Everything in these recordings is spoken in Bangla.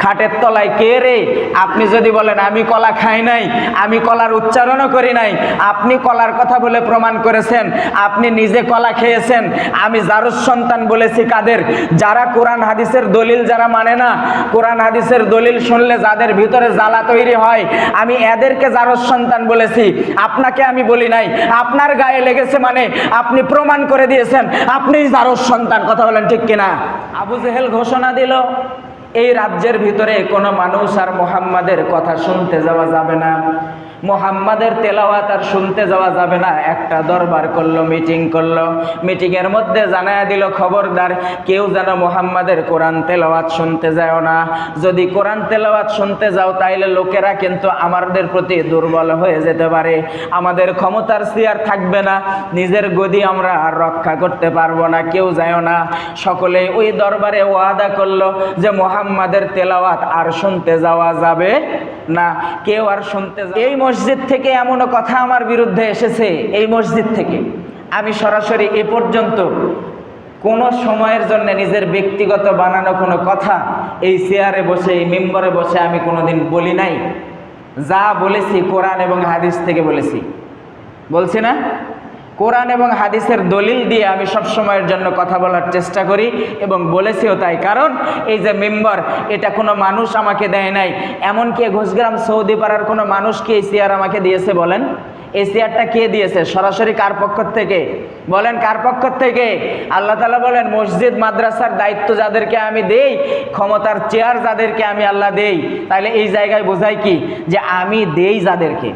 খাটের তলায় কে রে? আপনি যদি বলেন আমি কলা খাই নাই, আমি কলার উচ্চারণও করি নাই, আপনি কলার কথা বলে প্রমাণ করেছেন, আপনি নিজে কলা খেয়েছেন। আমি জারজ সন্তান বলেছি কাদের? যারা কোরআন হাদিসের দলিল যারা মানে না, কোরআন হাদিসের দলিল শুনলে যাদের ভিতরে জ্বালা তৈরি হয়, আমি এদেরকে জারজ সন্তান বলেছি। আপনাকে আমি বলি নাই। আপনার গায়ে লেগেছে মানে আপনি প্রমাণ করে দিয়েছেন আপনিই জারজ সন্তান। কথা বলেন ঠিক কিনা? আবু জেহেল ঘোষণা দিল এই রাজ্যের ভিতরে কোনো মানুষ আর মুহাম্মাদের কথা শুনতে যাওয়া যাবে না, মুহাম্মাদের তেলাওয়াত আর শুনতে যাওয়া যাবে না। একটা দরবার করলো, মিটিং করলো। মিটিংয়ের মধ্যে জানায়া দিল, খবরদার কেউ যেন মুহাম্মাদের কোরআন তেলাওয়াত শুনতে যায় না। যদি কোরআন তেলাওয়াত শুনতে যাও তাইলে লোকেরা কিন্তু আমাদের প্রতি দুর্বল হয়ে যেতে পারে, আমাদের ক্ষমতার চেয়ার থাকবে না, নিজের গদি আমরা আর রক্ষা করতে পারবো না, কেউ যায় না। সকলে ওই দরবারে ওয়াদা করলো যে মুহাম্মাদের তেলাওয়াত আর শুনতে যাওয়া যাবে না, কেউ আর শুনতে। এই মসজিদ থেকে এমনও কথা আমার বিরুদ্ধে এসেছে, এই মসজিদ থেকে আমি সরাসরি এ পর্যন্ত কোনো সময়ের জন্য নিজের ব্যক্তিগত বানানো কোনো কথা এই চেয়ারে বসে, এই মেম্বরে বসে আমি কোনোদিন বলি নাই। যা বলেছি কোরআন এবং হাদিস থেকে বলেছি, বলছি না? কোরআন এবং হাদিসের দলিল দিয়ে আমি সব সময়ের জন্য কথা বলার চেষ্টা করি এবং বলেছিও তাই। কারণ এই যে মেম্বার, এটা কোনো মানুষ আমাকে দেয় নাই। এমনকি ঘোষগ্রাম সৌদি পাড়ার কোনো মানুষ কি এই চেয়ার আমাকে দিয়েছে? বলেন, এই চেয়ারটা কে দিয়েছে? সরাসরি কার পক্ষ থেকে? বলেন, কার পক্ষ থেকে? আল্লাহ তাআলা বলেন, মসজিদ মাদ্রাসার দায়িত্ব যাদেরকে আমি দেই, ক্ষমতার চেয়ার যাদেরকে আমি আল্লাহ দেই, তাহলে এই জায়গায় বোঝায় কি যে আমি দেই যাদেরকে।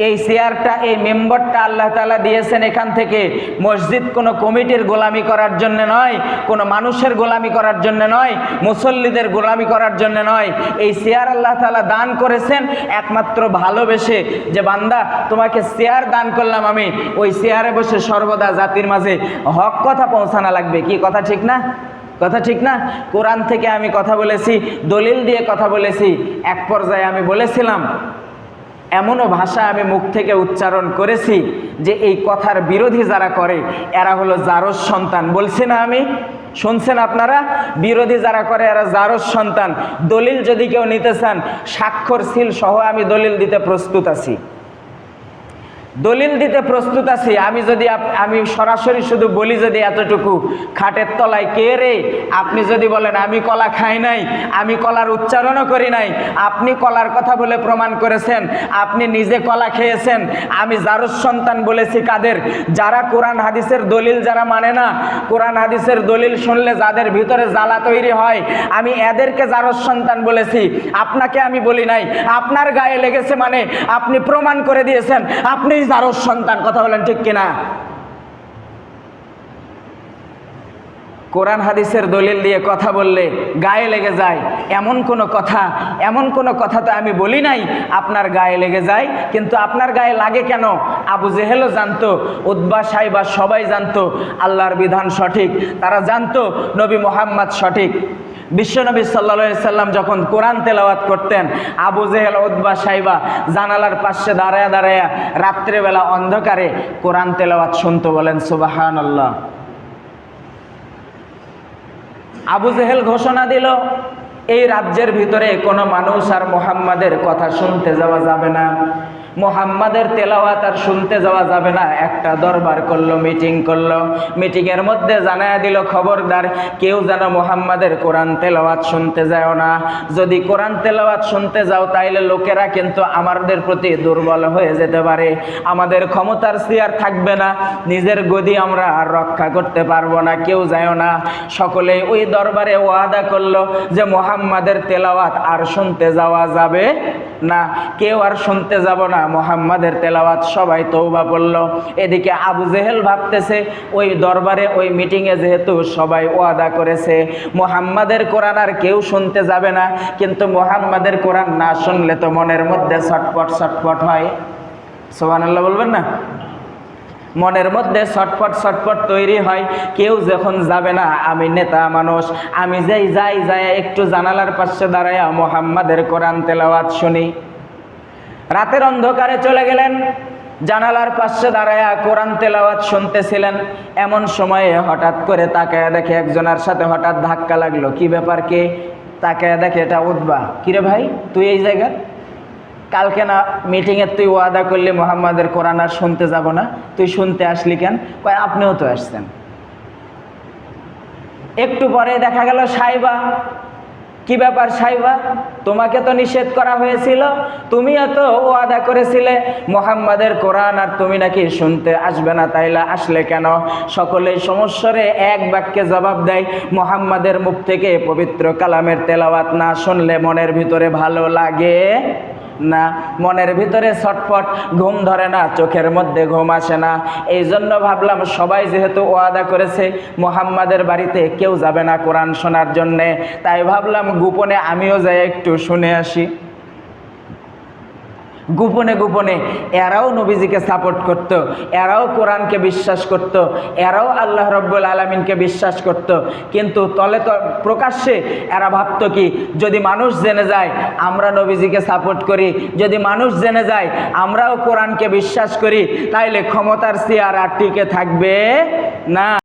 এই চেয়ারটা, এই মেম্বারটা আল্লাহ তাআলা দিয়েছেন এখান থেকে মসজিদ কোনো কমিটির গোলামি করার জন্য নয়, কোনো মানুষের গোলামি করার জন্য নয়, মুসল্লিদের গোলামি করার জন্য নয়। এই চেয়ার আল্লাহ তাআলা দান করেছেন একমাত্র ভালোবেসে, যে বান্দা তোমাকে চেয়ার দান করলাম আমি, ওই চেয়ারে বসে সর্বদা জাতির মাঝে হক কথা পৌঁছানো লাগবে। কি কথা ঠিক না? কথা ঠিক না? কোরআন থেকে আমি কথা বলেছি, দলিল দিয়ে কথা বলেছি। এক পর্যায়ে আমি বলেছিলাম, এমনও ভাষা আমি মুখ থেকে উচ্চারণ করেছি যে এই কথার বিরোধী যারা করে এরা হলো জারজ সন্তান। বলছি না আমি? শুনছেন আপনারা? বিরোধী যারা করে এরা জারজ সন্তান। দলিল যদি কেউ নিতে চান, স্বাক্ষর সিল সহ আমি দলিল দিতে প্রস্তুত আছি, দলিল দিতে প্রস্তুত আছি। আমি সরাসরি শুধু বলি যদি এতটুকু, খাটের তলায় কে রে? আপনি যদি বলেন আমি কলা খাই নাই, আমি কলার উচ্চারণও করি নাই, আপনি কলার কথা বলে প্রমাণ করেছেন, আপনি নিজে কলা খেয়েছেন। আমি জারজ সন্তান বলেছি কাদের? যারা কোরআন হাদিসের দলিল যারা মানে না, কোরআন হাদিসের দলিল শুনলে যাদের ভিতরে জ্বালা তৈরি হয়, আমি এদেরকে জারজ সন্তান বলেছি। আপনাকে আমি বলি নাই। আপনার গায়ে লেগেছে মানে আপনি প্রমাণ করে দিয়েছেন আপনি জারজ সন্তান। কথা বলেন ঠিক কিনা? কোরআন হাদিসের দলিল দিয়ে কথা বললে গায়ে লেগে যায় এমন কোনো কথা তো আমি বলি নাই আপনার গায়ে লেগে যায়। কিন্তু আপনার গায়ে লাগে কেন? আবু জেহেলও জানতো, উতবা সাইবা সবাই জানতো আল্লাহর বিধান সঠিক, তারা জানতো নবী মুহাম্মদ সঠিক। বিশ্বনবী সাল্লাল্লাহু আলাইহি সাল্লাম যখন কোরআন তেলাওয়াত করতেন, আবু জেহেল, উতবা সাইবা জানালার পাশে দাঁড়ায়া দাঁড়ায়া রাত্রেবেলা অন্ধকারে কোরআন তেলাওয়াত শুনতো। বলেন সুবহানাল্লাহ। আবু জেহেল ঘোষণা দিল এই রাজ্যের ভিতরে কোনো মানুষ আর মুহাম্মাদের কথা শুনতে যাওয়া যাবে না, মুহাম্মাদের তেলাওয়াত আর শুনতে যাওয়া যাবে না। একটা দরবার করলো, মিটিং করলো। মিটিংয়ের মধ্যে জানায়া দিল, খবরদার কেউ যেন মুহাম্মাদের কোরআন তেলাওয়াত শুনতে যায় না। যদি কোরআন তেলাওয়াত শুনতে যাও তাইলে লোকেরা কিন্তু আমাদের প্রতি দুর্বল হয়ে যেতে পারে, আমাদের ক্ষমতার চেয়ার থাকবে না, নিজের গদি আমরা আর রক্ষা করতে পারবো না, কেউ যায় না। সকলে ওই দরবারে ওয়াদা করলো যে মুহাম্মাদের তেলাওয়াত আর শুনতে যাওয়া যাবে না, কেউ আর শুনতে যাব না মুহাম্মাদের তেলাওয়াত। সবাই তওবা পড়ল। এদিকে আবু জেহেল ভাবতেছে ওই দরবারে, ওই মিটিংয়ে যেহেতু সবাই ওয়াদা করেছে মুহাম্মাদের কোরআন আর কেউ শুনতে যাবে না, কিন্তু মুহাম্মাদের কোরআন না শুনলে তো মনের মধ্যে ছটপট ছটপট হয়। সুবহানাল্লাহ বলবেন না? মনের মধ্যে ছটপট ছটপট তৈরি হয়। কেউ যখন যাবে না, আমি নেতা মানুষ, আমি যাই একটু জানালার পাশে দাঁড়ায়া মুহাম্মাদের কোরআন তেলাওয়াত শুনি। রাতের অন্ধকারে চলে গেলেন, জানালার পাশে দাঁড়ায়া কোরআন তেলাওয়াত শুনতেছিলেন। এমন সময়ে হঠাৎ করে তাকায়া দেখে একজনের সাথে হঠাৎ ধাক্কা লাগলো। কি ব্যাপার, কে? তাকায়া দেখে এটা উতবা। কিরে ভাই, তুই এই জায়গা? কালকে না মিটিংয়ে তুই ওয়াদা করলি মুহাম্মাদের কোরআন আর শুনতে যাব না, তুই শুনতে আসলি কেন? কয় আপনিও তো আসছেন। একটু পরে দেখা গেল সাইবা। কি ব্যাপার সাইবা, তোমাকে তো নিষেধ করা হয়েছিল, তুমিও তো ওয়াদা করেছিলে মুহাম্মাদের কোরআন আর তুমি নাকি শুনতে আসবে না, তাইলে আসলে কেন? সকলেই সমস্যারে এক বাক্যে জবাব দেয়, মুহাম্মাদের মুখ থেকে পবিত্র কালামের তেলাওয়াত না শুনলে মনের ভিতরে ভালো লাগে না, মনের ভিতরে ছটফট, ঘুম ধরে না, চোখের মধ্যে ঘুম আসে না। এই জন্য ভাবলাম সবাই যেহেতু ওয়াদা করেছে মুহাম্মাদের বাড়িতে কেউ যাবে না কোরআন শোনার জন্যে, তাই ভাবলাম গোপনে আমিও যাই একটু শুনে আসি। গোপনে গোপনে এরাও নবীজিকে সাপোর্ট করত, এরাও কোরআনকে বিশ্বাস করত, এরাও আল্লাহ রব্বুল আলামিনকে বিশ্বাস করত। কিন্তু তলে প্রকাশ্যে এরা ভাবত কি, যদি মানুষ জেনে যায় আমরা নবীজিকে সাপোর্ট করি, যদি মানুষ জেনে যায় আমরাও কোরআনকে বিশ্বাস করি, তাইলে ক্ষমতার চেয়ার আর টিকে থাকবে না।